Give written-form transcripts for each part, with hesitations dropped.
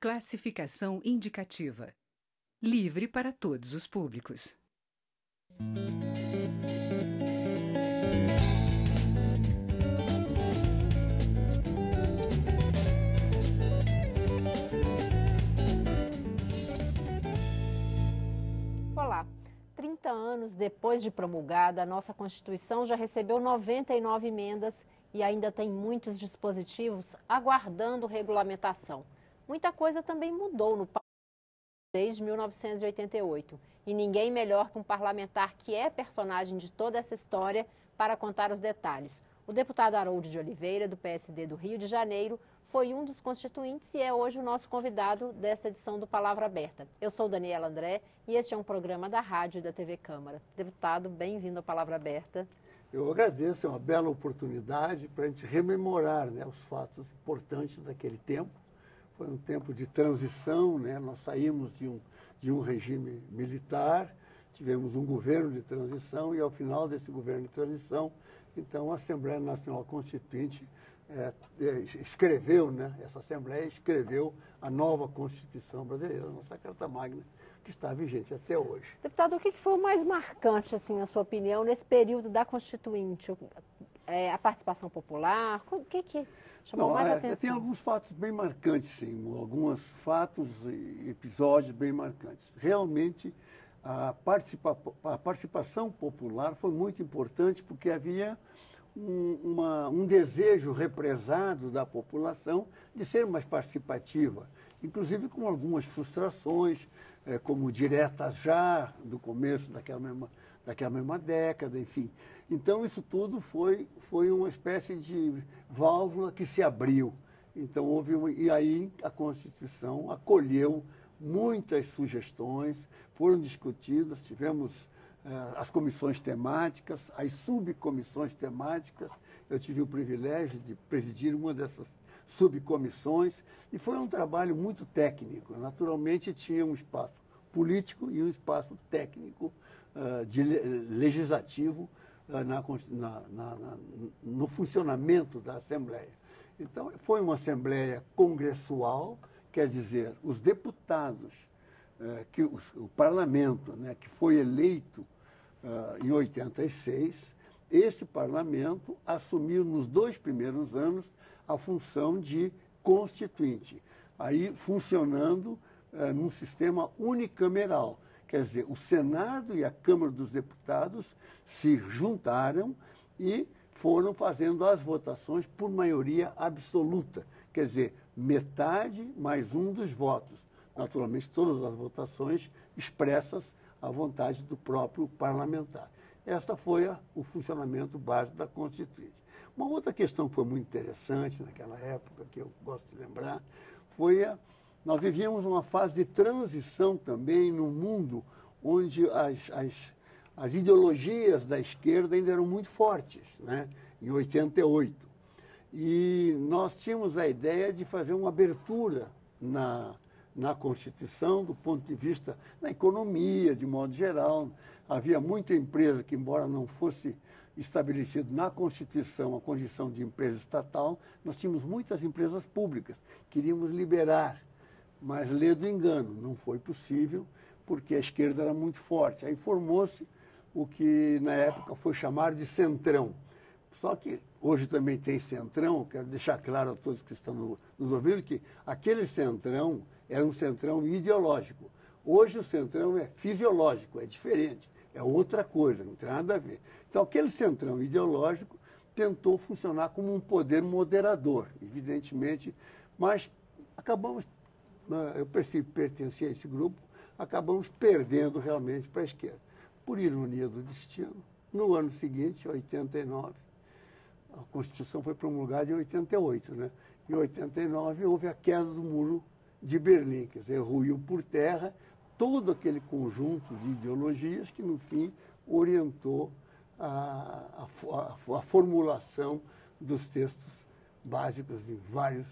Classificação indicativa. Livre para todos os públicos. Olá, 30 anos depois de promulgada, a nossa Constituição já recebeu 99 emendas e ainda tem muitos dispositivos aguardando regulamentação. Muita coisa também mudou no país desde 1988 e ninguém melhor que um parlamentar que é personagem de toda essa história para contar os detalhes. O deputado Harold de Oliveira, do PSD do Rio de Janeiro, foi um dos constituintes e é hoje o nosso convidado desta edição do Palavra Aberta. Eu sou Daniela André e este é um programa da Rádio e da TV Câmara. Deputado, bem-vindo à Palavra Aberta. Eu agradeço, é uma bela oportunidade para a gente rememorar, né, os fatos importantes daquele tempo. Foi um tempo de transição, né? Nós saímos de um regime militar, tivemos um governo de transição e ao final desse governo de transição, então a Assembleia Nacional Constituinte escreveu, né? Essa Assembleia escreveu a nova Constituição brasileira, a nossa Carta Magna, que está vigente até hoje. Deputado, o que foi o mais marcante, assim, na sua opinião, nesse período da Constituinte? A participação popular? O que chamou mais atenção? Tem alguns fatos bem marcantes, sim, alguns fatos e episódios bem marcantes. Realmente, a participação popular foi muito importante porque havia um desejo represado da população de ser mais participativa, inclusive com algumas frustrações, como diretas já, do começo daquela mesma década, enfim. Então, isso tudo foi uma espécie de válvula que se abriu. Então, e aí a Constituição acolheu muitas sugestões, foram discutidas, tivemos as comissões temáticas, as subcomissões temáticas. Eu tive o privilégio de presidir uma dessas subcomissões e foi um trabalho muito técnico. Naturalmente, tinha um espaço político e um espaço técnico legislativo no funcionamento da Assembleia. Então, foi uma Assembleia congressual, quer dizer, os deputados, o parlamento, né, que foi eleito em 86, esse parlamento assumiu nos 2 primeiros anos a função de constituinte, aí funcionando num sistema unicameral. Quer dizer, o Senado e a Câmara dos Deputados se juntaram e foram fazendo as votações por maioria absoluta. Quer dizer, metade mais um dos votos. Naturalmente, todas as votações expressas à vontade do próprio parlamentar. Essa foi o funcionamento básico da Constituinte. Uma outra questão que foi muito interessante naquela época, que eu gosto de lembrar, nós vivíamos uma fase de transição também no mundo onde as ideologias da esquerda ainda eram muito fortes, né? Em 88. E nós tínhamos a ideia de fazer uma abertura na Constituição, do ponto de vista da economia, de modo geral. Havia muita empresa que, embora não fosse estabelecido na Constituição a condição de empresa estatal, nós tínhamos muitas empresas públicas. Queríamos liberar, mas lê do engano, não foi possível, porque a esquerda era muito forte. Aí formou-se o que na época foi chamado de centrão. Só que hoje também tem centrão, quero deixar claro a todos que estão nos ouvindo que aquele centrão era um centrão ideológico. Hoje o centrão é fisiológico, é diferente, é outra coisa, não tem nada a ver. Então aquele centrão ideológico tentou funcionar como um poder moderador, evidentemente, mas acabamos, eu pertencia a esse grupo, acabamos perdendo realmente para a esquerda. Por ironia do destino, no ano seguinte, 89, a Constituição foi promulgada em 88, né? Em 89 houve a queda do Muro de Berlim, quer dizer, ruiu por terra todo aquele conjunto de ideologias que, no fim, orientou a formulação dos textos básicos de vários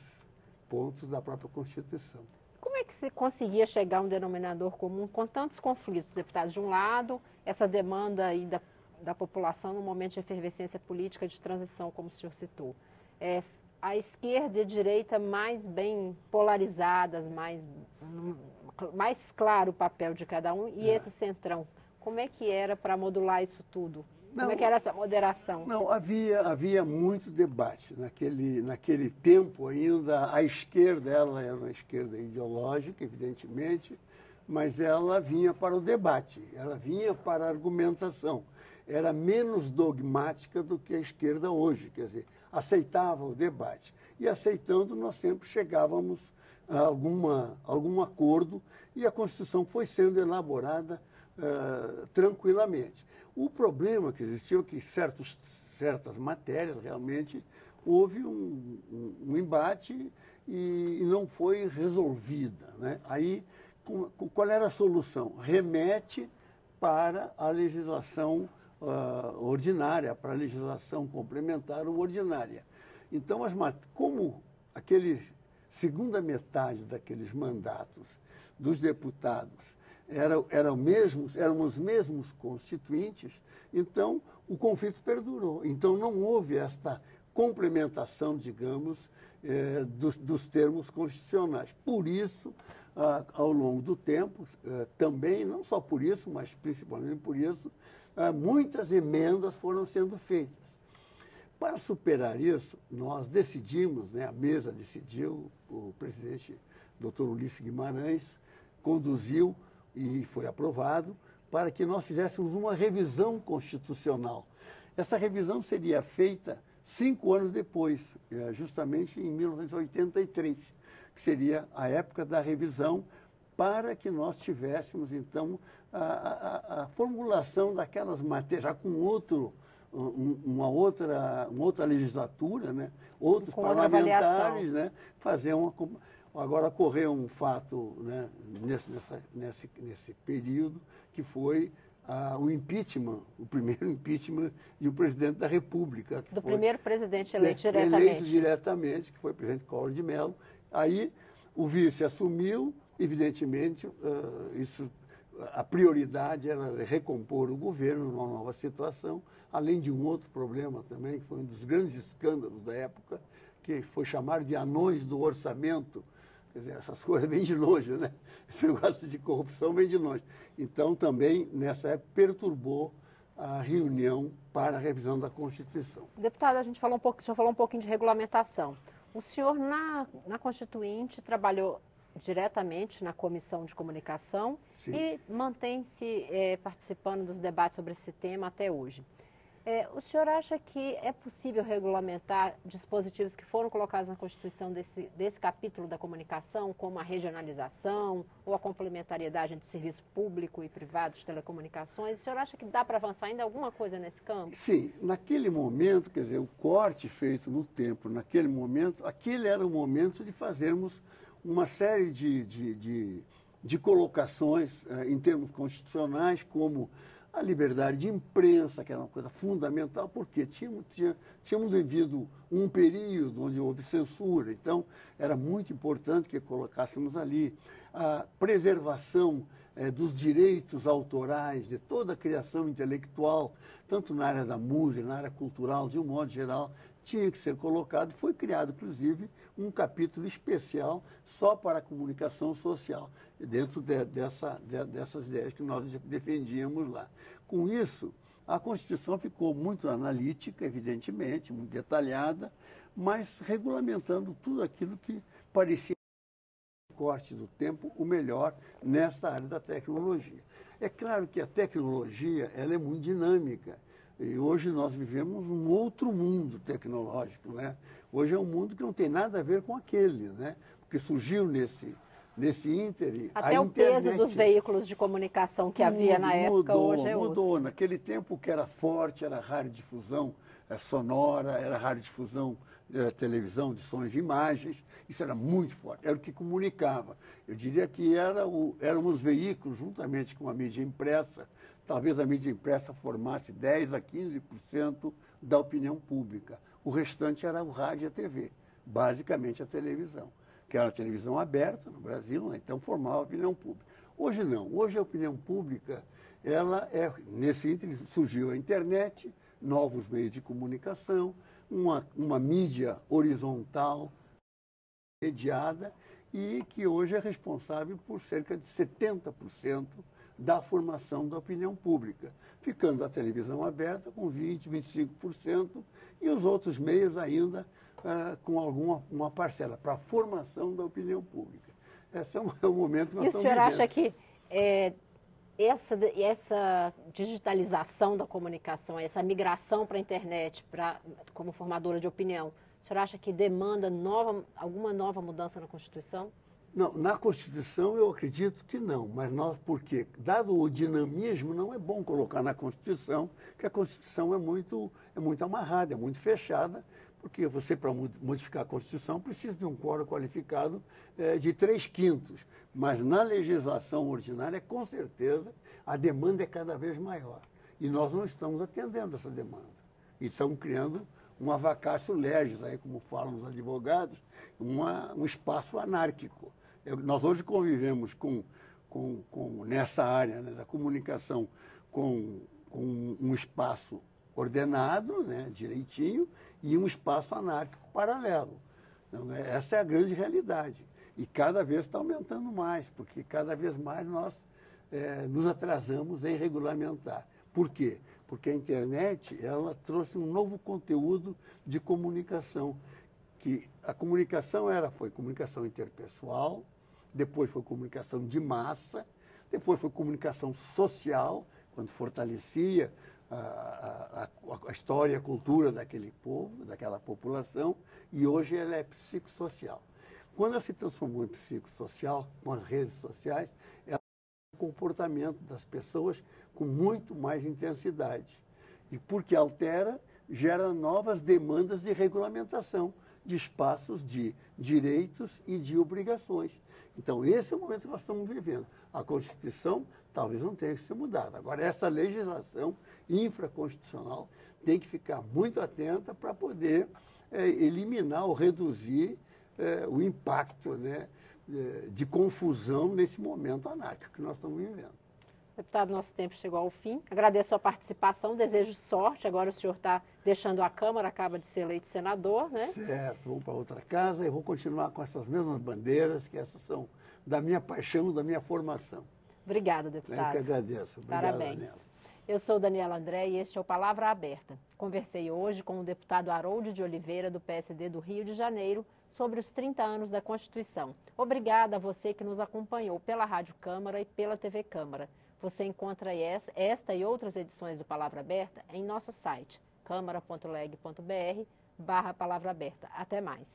pontos da própria Constituição. Como é que se conseguia chegar a um denominador comum com tantos conflitos, deputados? De um lado, essa demanda aí da população no momento de efervescência política de transição, como o senhor citou. a esquerda e a direita mais bem polarizadas, mais claro o papel de cada um, e esse centrão, como é que era para modular isso tudo? Como é que era essa moderação? Não, havia muito debate. Naquele tempo ainda, a esquerda, ela era uma esquerda ideológica, evidentemente, mas ela vinha para o debate, ela vinha para a argumentação. Era menos dogmática do que a esquerda hoje, quer dizer, aceitava o debate. E aceitando, nós sempre chegávamos a algum acordo e a Constituição foi sendo elaborada tranquilamente. O problema que existiu é que certas matérias realmente houve um embate e não foi resolvida, né? Aí, qual era a solução? Remete para a legislação ordinária, para a legislação complementar ou ordinária. Então, como segunda metade daqueles mandatos dos deputados eram os mesmos constituintes, então o conflito perdurou. Então não houve esta complementação, digamos, dos termos constitucionais. Por isso, ao longo do tempo, também, não só por isso, mas principalmente por isso, muitas emendas foram sendo feitas. Para superar isso, nós decidimos, né, a mesa decidiu, o presidente Dr. Ulisses Guimarães conduziu e foi aprovado para que nós fizéssemos uma revisão constitucional. Essa revisão seria feita 5 anos depois, justamente em 1983, que seria a época da revisão, para que nós tivéssemos, então, a formulação daquelas matérias, já com uma outra legislatura, né? Outros parlamentares, né? Fazer Agora, ocorreu um fato, né, nesse período, que foi o impeachment, o primeiro impeachment de um presidente da República. Do primeiro presidente eleito diretamente. Eleito diretamente, que foi o presidente Collor de Mello. Aí o vice assumiu, evidentemente, a prioridade era recompor o governo numa nova situação, além de um outro problema também, que foi um dos grandes escândalos da época, que foi chamado de anões do orçamento. Quer dizer, essas coisas vêm de longe, né? Esse negócio de corrupção vem de longe. Então, também, nessa época, perturbou a reunião para a revisão da Constituição. Deputado, a gente já falou um pouquinho de regulamentação. O senhor, na Constituinte, trabalhou diretamente na Comissão de Comunicação. Sim. E mantém-se participando dos debates sobre esse tema até hoje. O senhor acha que é possível regulamentar dispositivos que foram colocados na Constituição desse capítulo da comunicação, como a regionalização ou a complementariedade entre serviço público e privado de telecomunicações? O senhor acha que dá para avançar ainda alguma coisa nesse campo? Sim, naquele momento, quer dizer, o corte feito no tempo, naquele momento, aquele era o momento de fazermos uma série de colocações em termos constitucionais, como a liberdade de imprensa, que era uma coisa fundamental, porque tínhamos vivido um período onde houve censura, então era muito importante que colocássemos ali a preservação dos direitos autorais, de toda a criação intelectual, tanto na área da música, na área cultural, de um modo geral, tinha que ser colocado. Foi criado, inclusive, um capítulo especial só para a comunicação social, dentro dessas ideias que nós defendíamos lá. Com isso, a Constituição ficou muito analítica, evidentemente, muito detalhada, mas regulamentando tudo aquilo que parecia, no corte do tempo, o melhor nesta área da tecnologia. É claro que a tecnologia ela é muito dinâmica. E hoje nós vivemos um outro mundo tecnológico, né? Hoje é um mundo que não tem nada a ver com aquele, né? Porque surgiu nesse ínterim até o peso dos veículos de comunicação que havia na época, hoje é outro. Mudou. Naquele tempo o que era forte era a radiodifusão sonora, era a radiodifusão televisão, de sons e imagens. Isso era muito forte, era o que comunicava. Eu diria que eram os veículos, juntamente com a mídia impressa. Talvez a mídia impressa formasse 10% a 15% da opinião pública. O restante era o rádio e a TV, basicamente a televisão, que era a televisão aberta no Brasil, né? Então formava a opinião pública. Hoje não. Hoje a opinião pública, nesse ínterim surgiu a internet, novos meios de comunicação, uma mídia horizontal, mediada, e que hoje é responsável por cerca de 70% da formação da opinião pública, ficando a televisão aberta com 20%, 25%, e os outros meios ainda com uma parcela para a formação da opinião pública. Esse é o momento que nós estamos vivendo. E o senhor acha que essa digitalização da comunicação, essa migração para a internet como formadora de opinião, o senhor acha que demanda alguma nova mudança na Constituição? Não, na Constituição eu acredito que não, mas porque, dado o dinamismo, não é bom colocar na Constituição, que a Constituição é muito amarrada, é muito fechada, porque você, para modificar a Constituição, precisa de um quórum qualificado de 3/5. Mas na legislação ordinária, com certeza, a demanda é cada vez maior. E nós não estamos atendendo essa demanda. E estamos criando uma vacatio legis, aí, como falam os advogados, um espaço anárquico. Nós hoje convivemos nessa área, né, da comunicação com um espaço ordenado, né, direitinho, e um espaço anárquico paralelo. Então, essa é a grande realidade. E cada vez está aumentando mais, porque cada vez mais nós nos atrasamos em regulamentar. Por quê? Porque a internet ela trouxe um novo conteúdo de comunicação, que a comunicação foi comunicação interpessoal, depois foi comunicação de massa, depois foi comunicação social, quando fortalecia a história e a cultura daquele povo, daquela população, e hoje ela é psicossocial. Quando ela se transformou em psicossocial, com as redes sociais, ela tem um comportamento das pessoas com muito mais intensidade. E porque altera, gera novas demandas de regulamentação de espaços de direitos e de obrigações. Então, esse é o momento que nós estamos vivendo. A Constituição talvez não tenha que ser mudada. Agora, essa legislação infraconstitucional tem que ficar muito atenta para poder eliminar ou reduzir o impacto, né, de confusão nesse momento anárquico que nós estamos vivendo. Deputado, nosso tempo chegou ao fim. Agradeço a participação, desejo sorte. Agora o senhor está deixando a Câmara, acaba de ser eleito senador, né? Certo, vou para outra casa e vou continuar com essas mesmas bandeiras, que essas são da minha paixão, da minha formação. Obrigada, deputado. Eu que agradeço. Obrigado, parabéns. Daniela. Eu sou Daniela André e este é o Palavra Aberta. Conversei hoje com o deputado Harold de Oliveira, do PSD do Rio de Janeiro, sobre os 30 anos da Constituição. Obrigada a você que nos acompanhou pela Rádio Câmara e pela TV Câmara. Você encontra esta e outras edições do Palavra Aberta em nosso site, câmara.leg.br/Palavra Aberta. Até mais.